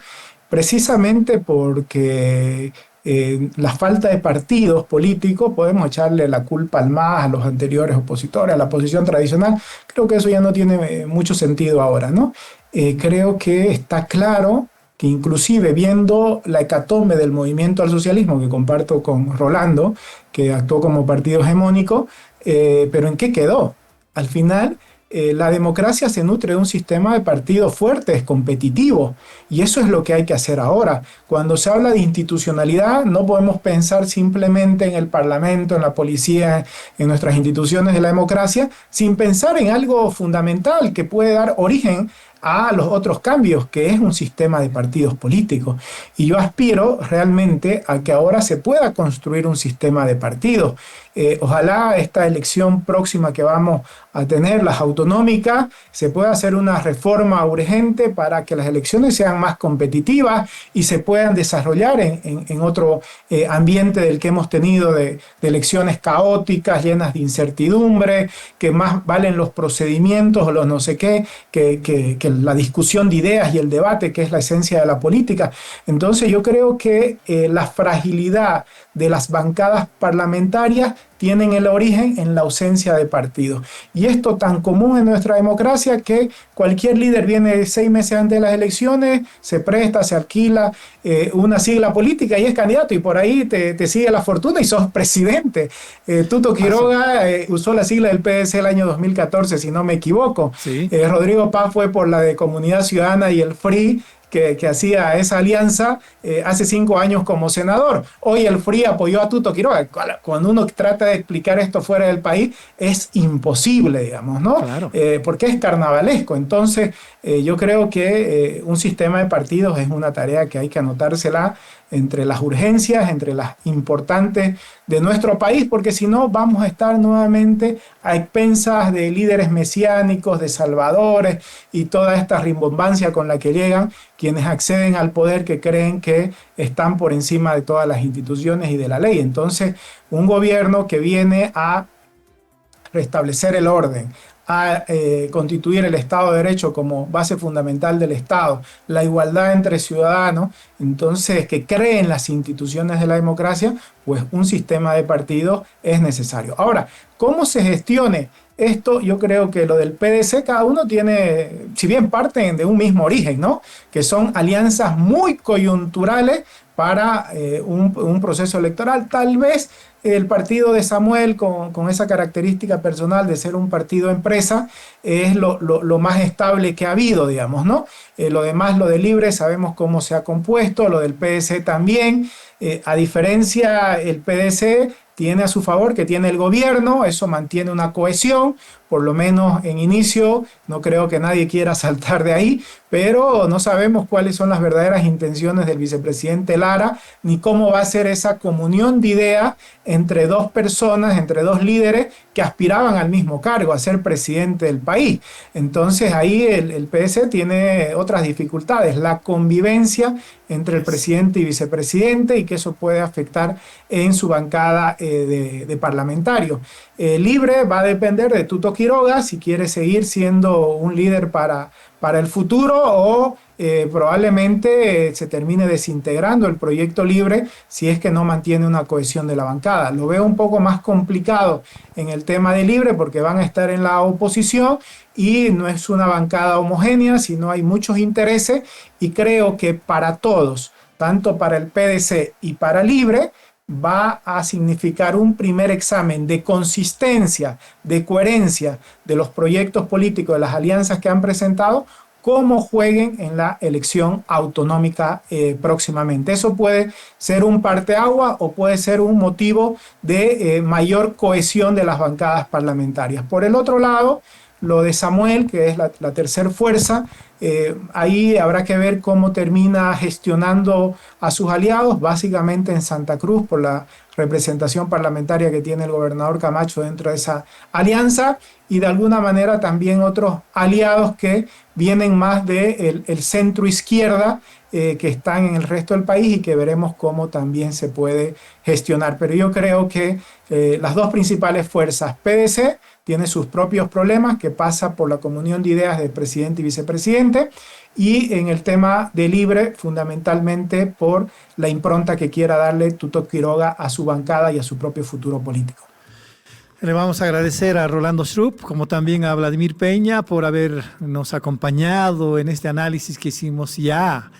precisamente porque la falta de partidos políticos, podemos echarle la culpa al MAS, a los anteriores opositores, a la oposición tradicional. Creo que eso ya no tiene mucho sentido ahora, ¿no? Creo que está claro que inclusive viendo la hecatombe del movimiento al socialismo, que comparto con Rolando, que actuó como partido hegemónico, pero ¿en qué quedó? Al final, la democracia se nutre de un sistema de partidos fuertes, competitivos, y eso es lo que hay que hacer ahora. Cuando se habla de institucionalidad, no podemos pensar simplemente en el Parlamento, en la policía, en nuestras instituciones de la democracia, sin pensar en algo fundamental que puede dar origen a los otros cambios, que es un sistema de partidos políticos. Y yo aspiro realmente a que ahora se pueda construir un sistema de partidos. Ojalá esta elección próxima que vamos a tener, las autonómicas, se pueda hacer una reforma urgente para que las elecciones sean más competitivas y se puedan desarrollar en otro ambiente del que hemos tenido de elecciones caóticas, llenas de incertidumbre, que más valen los procedimientos o los no sé qué, que la discusión de ideas y el debate, que es la esencia de la política. Entonces yo creo que la fragilidad de las bancadas parlamentarias tienen el origen en la ausencia de partidos. Y esto tan común en nuestra democracia que cualquier líder viene 6 meses antes de las elecciones, se presta, se alquila una sigla política y es candidato, y por ahí te sigue la fortuna y sos presidente. Tuto Quiroga usó la sigla del PDC el año 2014, si no me equivoco. Sí. Rodrigo Paz fue por la de Comunidad Ciudadana y el FRI, que hacía esa alianza hace 5 años como senador. Hoy el FRI apoyó a Tuto Quiroga. Cuando uno trata de explicar esto fuera del país, es imposible, digamos, ¿no? Claro. Porque es carnavalesco. Entonces, yo creo que un sistema de partidos es una tarea que hay que anotársela entre las urgencias, entre las importantes de nuestro país, porque si no vamos a estar nuevamente a expensas de líderes mesiánicos, de salvadores y toda esta rimbombancia con la que llegan quienes acceden al poder, que creen que están por encima de todas las instituciones y de la ley. Entonces, un gobierno que viene a restablecer el orden, a constituir el Estado de Derecho como base fundamental del Estado, la igualdad entre ciudadanos, entonces que creen las instituciones de la democracia, pues un sistema de partidos es necesario. Ahora, ¿cómo se gestione esto? Yo creo que lo del PDC, cada uno tiene, si bien parten de un mismo origen, ¿no? Que son alianzas muy coyunturales para un proceso electoral. Tal vez el partido de Samuel, con esa característica personal de ser un partido empresa, es lo más estable que ha habido, digamos, ¿no? Lo demás, lo de Libre, sabemos cómo se ha compuesto, lo del PDC también. A diferencia, el PDC tiene a su favor que tiene el gobierno, eso mantiene una cohesión, por lo menos en inicio, no creo que nadie quiera saltar de ahí, pero no sabemos cuáles son las verdaderas intenciones del vicepresidente Lara, ni cómo va a ser esa comunión de ideas entre dos personas, entre dos líderes que aspiraban al mismo cargo, a ser presidente del país. Entonces ahí el PS tiene otras dificultades, la convivencia entre el presidente y vicepresidente, y que eso puede afectar en su bancada de parlamentarios. Libre va a depender de Tuto Quiroga si quiere seguir siendo un líder para el futuro, o probablemente se termine desintegrando el proyecto Libre si es que no mantiene una cohesión de la bancada. Lo veo un poco más complicado en el tema de Libre porque van a estar en la oposición y no es una bancada homogénea, sino hay muchos intereses, y creo que para todos, tanto para el PDC y para Libre, va a significar un primer examen de consistencia, de coherencia de los proyectos políticos, de las alianzas que han presentado, cómo jueguen en la elección autonómica próximamente. Eso puede ser un parteaguas o puede ser un motivo de mayor cohesión de las bancadas parlamentarias. Por el otro lado, lo de Samuel, que es la tercera fuerza, ahí habrá que ver cómo termina gestionando a sus aliados, básicamente en Santa Cruz, por la representación parlamentaria que tiene el gobernador Camacho dentro de esa alianza, y de alguna manera también otros aliados que vienen más del centro izquierda, que están en el resto del país, y que veremos cómo también se puede gestionar. Pero yo creo que las dos principales fuerzas, PDC, tiene sus propios problemas, que pasa por la comunión de ideas de presidente y vicepresidente, y en el tema de Libre, fundamentalmente por la impronta que quiera darle Tuto Quiroga a su bancada y a su propio futuro político. Le vamos a agradecer a Rolando Schrupp, como también a Vladimir Peña, por habernos acompañado en este análisis que hicimos ya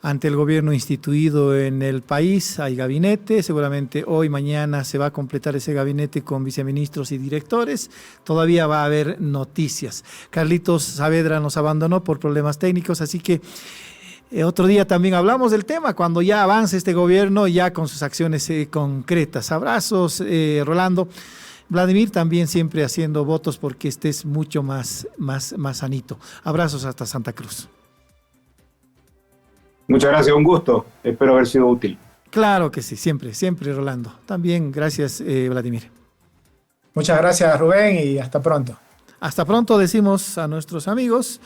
ante el gobierno instituido en el país. Hay gabinete, seguramente hoy, mañana se va a completar ese gabinete con viceministros y directores. Todavía va a haber noticias. Carlitos Saavedra nos abandonó por problemas técnicos, así que otro día también hablamos del tema, cuando ya avance este gobierno, ya con sus acciones concretas. Abrazos, Rolando. Vladimir, también siempre haciendo votos porque estés mucho más sanito. Abrazos hasta Santa Cruz. Muchas gracias, un gusto. Espero haber sido útil. Claro que sí, siempre, Rolando. También gracias, Vladimir. Muchas gracias, Rubén, y hasta pronto. Hasta pronto, decimos a nuestros amigos.